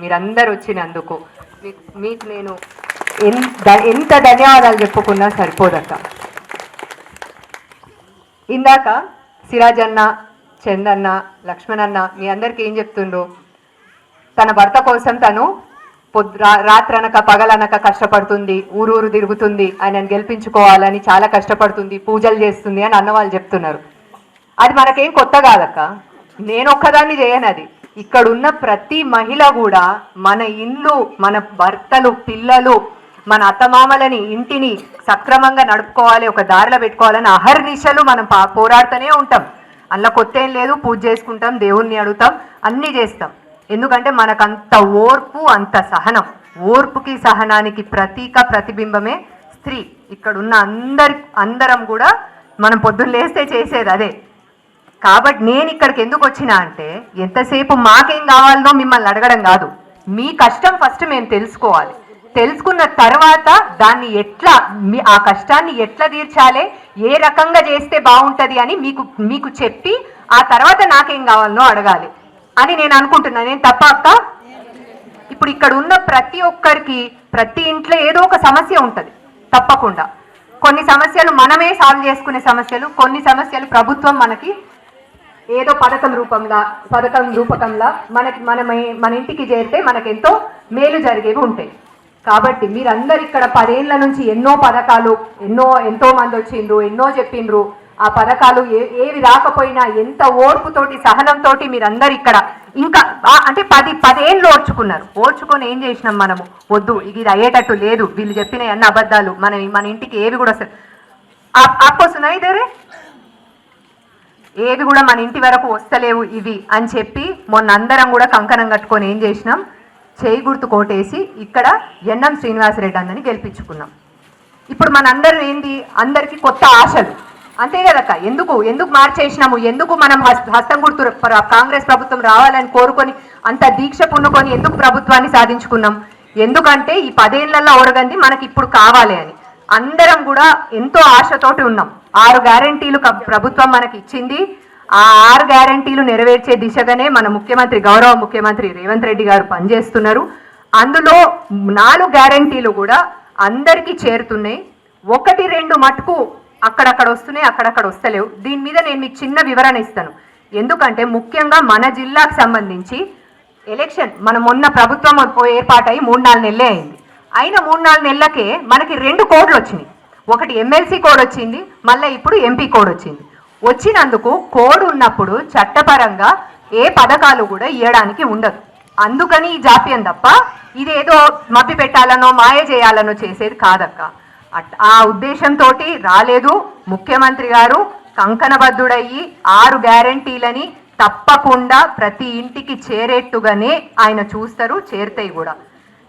మీరందరూ వచ్చినందుకు మీకు నేను ఎంత ధన్యవాదాలు చెప్పుకున్నా సరిపోదక్క. ఇందాక సిరాజ్ అన్న, చందన్న, లక్ష్మణన్న మీ అందరికీ ఏం చెప్తుండ్రు, తన భర్త కోసం తను రాత్రనక పగలనక కష్టపడుతుంది, ఊరూరు తిరుగుతుంది, ఆయనను గెలిపించుకోవాలని చాలా కష్టపడుతుంది, పూజలు చేస్తుంది అని అన్నవాళ్ళు చెప్తున్నారు. అది మనకేం కొత్త కాదక్క, నేను ఒక్కదాన్ని చేయను. అది ఇక్కడున్న ప్రతి మహిళ కూడా మన ఇల్లు, మన భర్తలు, పిల్లలు, మన అత్తమామలని, ఇంటిని సక్రమంగా నడుపుకోవాలి, ఒక దారిలో పెట్టుకోవాలని అహర్నిశలు మనం పోరాడుతూనే ఉంటాం. అందులో కొత్త ఏం లేదు. పూజ చేసుకుంటాం, దేవుణ్ణి అడుగుతాం, అన్నీ చేస్తాం. ఎందుకంటే మనకంత ఓర్పు, అంత సహనం. ఓర్పుకి సహనానికి ప్రతిబింబమే స్త్రీ. ఇక్కడున్న అందరం కూడా మనం పొద్దున్న లేస్తే చేసేది అదే. కాబట్టి నేను ఇక్కడికి ఎందుకు వచ్చినా అంటే, ఎంతసేపు మాకేం కావాలనో మిమ్మల్ని అడగడం కాదు, మీ కష్టం ఫస్ట్ మేము తెలుసుకోవాలి. తెలుసుకున్న తర్వాత దాన్ని ఎట్లా, ఆ కష్టాన్ని ఎట్లా తీర్చాలి, ఏ రకంగా చేస్తే బాగుంటుంది అని మీకు చెప్పి ఆ తర్వాత నాకేం కావాలనో అడగాలి అని నేను అనుకుంటున్నాను. నేను తప్ప అక్క? ఇప్పుడు ఇక్కడ ఉన్న ప్రతి ఒక్కరికి ప్రతి ఇంట్లో ఏదో ఒక సమస్య ఉంటుంది తప్పకుండా. కొన్ని సమస్యలు మనమే సాల్వ్ చేసుకునే సమస్యలు, కొన్ని సమస్యలు ప్రభుత్వం మనకి ఏదో పథకం రూపకంలా మన ఇంటికి చేరితే మనకెంతో మేలు జరిగేవి ఉంటాయి. కాబట్టి మీరందరు ఇక్కడ 10 ఏళ్ల నుంచి ఎన్నో పథకాలు, ఎంతో మంది వచ్చిండ్రు, ఎన్నో చెప్పిండ్రు. ఆ పథకాలు ఏవి రాకపోయినా ఎంత ఓర్పుతోటి, సహనంతో మీరందరు ఇక్కడ ఇంకా అంటే 10 ఏళ్ళు ఓర్చుకొని ఏం చేసినాం మనము? వద్దు, ఇది అయ్యేటట్టు లేదు, వీళ్ళు చెప్పిన అన్ని అబద్ధాలు, మన ఇంటికి ఏవి కూడా వస్తున్నాయి ఇదరే, ఏవి కూడా మన ఇంటి వరకు వస్తలేవు ఇవి అని చెప్పి మొన్న అందరం కూడా కంకణం కట్టుకొని ఏం చేసినాం? చేయి గుర్తు కోటేసి ఇక్కడ ఎన్ఎం శ్రీనివాసరెడ్డి అన్నని గెలిపించుకున్నాం. ఇప్పుడు మనందరం ఏంది, అందరికీ కొత్త ఆశలు, అంతే కదక్క? ఎందుకు మార్చేసినాము? ఎందుకు మనం హస్తం గుర్తు కాంగ్రెస్ ప్రభుత్వం రావాలని కోరుకొని అంత దీక్ష పున్నుకొని ఎందుకు ప్రభుత్వాన్ని సాధించుకున్నాం? ఎందుకంటే ఈ 10 ఏళ్లలో ఒరగంది మనకి ఇప్పుడు కావాలి అని అందరం కూడా ఎంతో ఆశతోటి ఉన్నాం. 6 గ్యారెంటీలు ప్రభుత్వం మనకి ఇచ్చింది. ఆ 6 గ్యారెంటీలు నెరవేర్చే దిశగానే మన గౌరవ ముఖ్యమంత్రి రేవంత్ రెడ్డి గారు పనిచేస్తున్నారు. అందులో 4 గ్యారెంటీలు కూడా అందరికీ చేరుతున్నాయి. 1-2 మటుకు అక్కడక్కడ వస్తున్నాయి, అక్కడక్కడ వస్తలేవు. దీని మీద నేను మీకు చిన్న వివరణ ఇస్తాను. ఎందుకంటే ముఖ్యంగా మన జిల్లాకు సంబంధించి ఎలక్షన్ మనం మొన్న ప్రభుత్వం ఏర్పాటై 3-4 నెలలే అయింది. అయిన 3-4 నెలలకే మనకి 2 కోడ్లు వచ్చినాయి. ఒకటి ఎమ్మెల్సీ కోడ్ వచ్చింది, మళ్ళీ ఇప్పుడు ఎంపీ కోడ్ వచ్చింది. వచ్చినందుకు కోడ్ ఉన్నప్పుడు చట్టపరంగా ఏ పథకాలు కూడా ఇవ్వడానికి ఉండదు. అందుకని ఈ జాప్యం తప్ప ఇదేదో మభ్య పెట్టాలనో మాయ చేయాలనో చేసేది కాదక్క. ఆ ఉద్దేశంతో రాలేదు. ముఖ్యమంత్రి గారు కంకణబద్ధుడయ్యి 6 గ్యారెంటీలని తప్పకుండా ప్రతి ఇంటికి చేరేట్టుగానే ఆయన చూస్తారు, చేరుతాయి కూడా.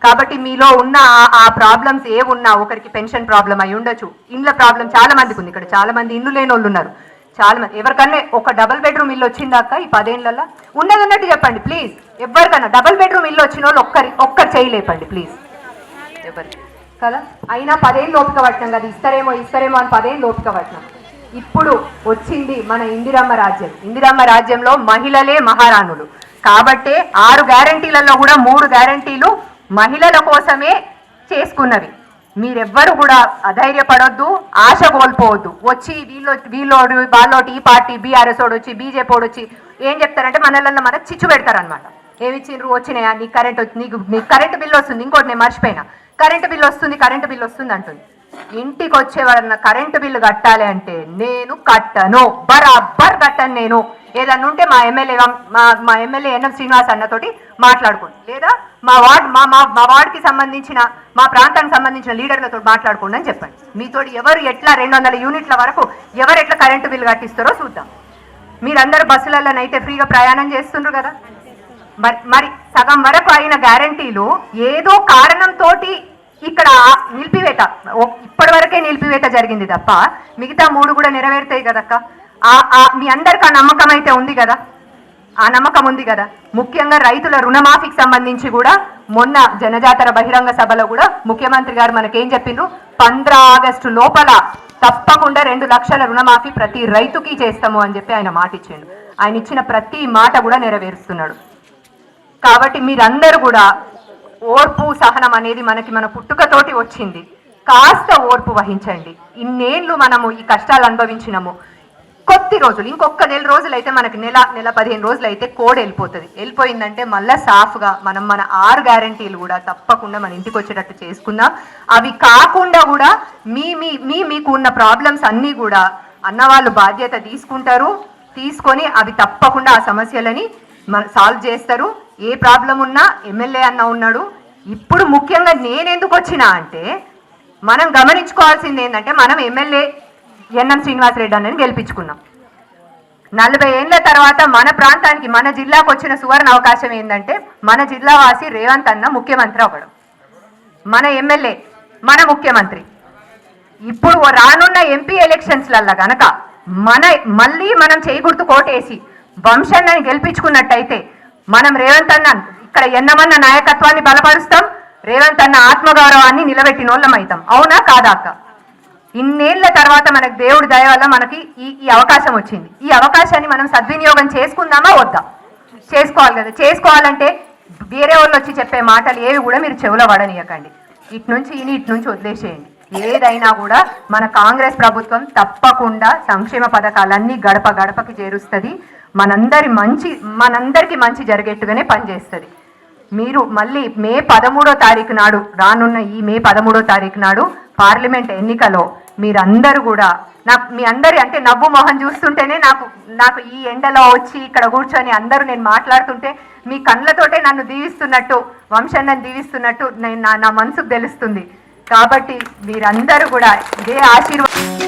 కాబట్టి మీలో ఉన్న ఆ ప్రాబ్లమ్స్ ఏమున్నా, ఒకరికి పెన్షన్ ప్రాబ్లం అయి ఉండొచ్చు, ఇండ్ల ప్రాబ్లం చాలా మందికి ఉంది. ఇక్కడ చాలా మంది ఇల్లు లేని వాళ్ళు ఉన్నారు, చాలా మంది. ఎవరికన్నా ఒక డబుల్ బెడ్రూమ్ ఇల్లు వచ్చిందాక ఈ 10 ఏళ్లలో ఉన్నది ఉన్నట్టు చెప్పండి ప్లీజ్. ఎవరికన్నా డబుల్ బెడ్రూమ్ ఇల్లు వచ్చిన వాళ్ళు ఒక్కరు చేయలేపండి ప్లీజ్. ఎవరికి కదా? అయినా 10 ఏళ్ళు ఓపిక పట్టినాం కదా, ఇస్తారేమో అని 10 ఏళ్ళు ఓపిక పట్టినాం. ఇప్పుడు వచ్చింది మన ఇందిరమ్మ రాజ్యం. ఇందిరమ్మ రాజ్యంలో మహిళలే మహారాణులు. కాబట్టే 6 గ్యారెంటీలలో కూడా 3 గ్యారెంటీలు మహిళల కోసమే చేసుకున్నవి. మీరెవ్వరు కూడా అధైర్యపడొద్దు, ఆశ కోల్పోవద్దు. వచ్చి వాళ్ళోటి ఈ పార్టీ బీఆర్ఎస్ ఓడు వచ్చి బీజేపీ ఓడు వచ్చి ఏం చెప్తారంటే మనకు చిచ్చు పెడతారనమాట. ఏమిచ్చిండ్రు? వచ్చినాయా, నీకు కరెంటు బిల్లు వస్తుంది. ఇంకోటి నేను మర్చిపోయినా, కరెంటు బిల్లు వస్తుంది అంటుంది. ఇంటికి వచ్చేవాళ్ళ కరెంటు బిల్లు కట్టాలి అంటే నేను కట్టను, బరాబర్ కట్టను. నేను ఏదన్నా ఉంటే మా ఎమ్మెల్యే ఎన్ఎం శ్రీనివాస్ అన్నతోటి మాట్లాడుకోండి, లేదా మా వార్డుకి సంబంధించిన, మా ప్రాంతానికి సంబంధించిన లీడర్లతో మాట్లాడుకోండి అని చెప్పండి. మీతో ఎవరు ఎట్లా 200 యూనిట్ల వరకు ఎవరు ఎట్లా కరెంటు బిల్లు కట్టిస్తారో చూద్దాం. మీరందరూ బస్సులలోనైతే ఫ్రీగా ప్రయాణం చేస్తుండ్రు కదా, మరి సగం వరకు అయిన గ్యారంటీలు ఏదో కారణంతో ఇక్కడ నిలిపివేత, ఇప్పటి వరకే నిలిపివేత జరిగింది తప్ప మిగతా 3 కూడా నెరవేరుతాయి కదక్క. మీ అందరికి ఆ నమ్మకం అయితే ఉంది కదా, ఆ నమ్మకం ఉంది కదా. ముఖ్యంగా రైతుల రుణమాఫీకి సంబంధించి కూడా మొన్న జనజాతర బహిరంగ సభలో కూడా ముఖ్యమంత్రి గారు మనకేం చెప్పిండ్రు? 15 ఆగస్టు లోపల తప్పకుండా 2 లక్షల రుణమాఫీ ప్రతి రైతుకి చేస్తాము అని చెప్పి ఆయన మాట ఇచ్చిండు. ఆయన ఇచ్చిన ప్రతి మాట కూడా నెరవేరుస్తున్నాడు. కాబట్టి మీరందరూ కూడా ఓర్పు సహనం అనేది మన పుట్టుకతోటి వచ్చింది. కాస్త ఓర్పు వహించండి. ఇన్నేళ్ళు మనము ఈ కష్టాలు అనుభవించినాము. కొద్ది రోజులు, ఇంకొక నెల రోజులు అయితే మనకి నెల 15 రోజులు అయితే కోడ్ వెళ్ళిపోతుంది. వెళ్ళిపోయిందంటే మళ్ళీ సాఫ్గా మన 6 గ్యారంటీలు కూడా తప్పకుండా మన ఇంటికి వచ్చేటట్టు చేసుకుందాం. అవి కాకుండా కూడా మీకు ఉన్న ప్రాబ్లమ్స్ అన్నీ కూడా అన్నవాళ్ళు బాధ్యత తీసుకుంటారు. తీసుకొని అవి తప్పకుండా ఆ సమస్యలని సాల్వ్ చేస్తారు. ఏ ప్రాబ్లం ఉన్నా ఎమ్మెల్యే అన్న ఉన్నాడు. ఇప్పుడు ముఖ్యంగా నేను ఎందుకు వచ్చినా అంటే, మనం గమనించుకోవాల్సింది ఏంటంటే, మనం ఎమ్మెల్యే ఎన్ఎం శ్రీనివాసరెడ్డి అన్నని గెలిపించుకున్నాం. 40 ఏళ్ల తర్వాత మన ప్రాంతానికి, మన జిల్లాకు వచ్చిన సువర్ణ అవకాశం ఏంటంటే, మన జిల్లా వాసి రేవంత్ అన్న ముఖ్యమంత్రి అవ్వడం, మన ఎమ్మెల్యే మన ముఖ్యమంత్రి. ఇప్పుడు రానున్న ఎంపీ ఎలక్షన్స్లల్లా గనక మళ్ళీ మనం చేయగుర్తు కోటేసి వంశన్నని గెలిపించుకున్నట్టయితే, మనం రేవంత్ అన్న ఇక్కడ ఎన్నమన్న నాయకత్వాన్ని బలపరుస్తాం, రేవంత్ అన్న ఆత్మగౌరవాన్ని నిలబెట్టిన వాళ్ళం అవుతాం. అవునా కాదా అక్క? ఇన్నేళ్ల తర్వాత మనకు దేవుడి దయ వల్ల మనకి ఈ అవకాశం వచ్చింది. ఈ అవకాశాన్ని మనం సద్వినియోగం చేసుకుందామా వద్దా? చేసుకోవాలి కదా. చేసుకోవాలంటే వేరే వాళ్ళు వచ్చి చెప్పే మాటలు ఏవి కూడా మీరు చెవులో పడనీయకండి. ఇటు నుంచి వదిలేసేయండి. ఏదైనా కూడా మన కాంగ్రెస్ ప్రభుత్వం తప్పకుండా సంక్షేమ పథకాలన్నీ గడప గడపకి చేరుస్తుంది. మనందరికి మంచి జరిగేట్టుగానే పనిచేస్తుంది. మీరు మళ్ళీ మే 13వ తారీఖు నాడు, రానున్న ఈ మే 13వ తారీఖు నాడు పార్లమెంట్ ఎన్నికలో మీరందరూ కూడా, మీ అందరి అంటే నవ్వు మొహం చూస్తుంటేనే నాకు ఈ ఎండలో వచ్చి ఇక్కడ కూర్చొని అందరూ నేను మాట్లాడుతుంటే మీ కళ్ళతోటే నన్ను దీవిస్తున్నట్టు, వంశన్నని దీవిస్తున్నట్టు నా మనసుకు తెలుస్తుంది. కాబట్టి మీరందరూ కూడా ఇదే ఆశీర్వాదం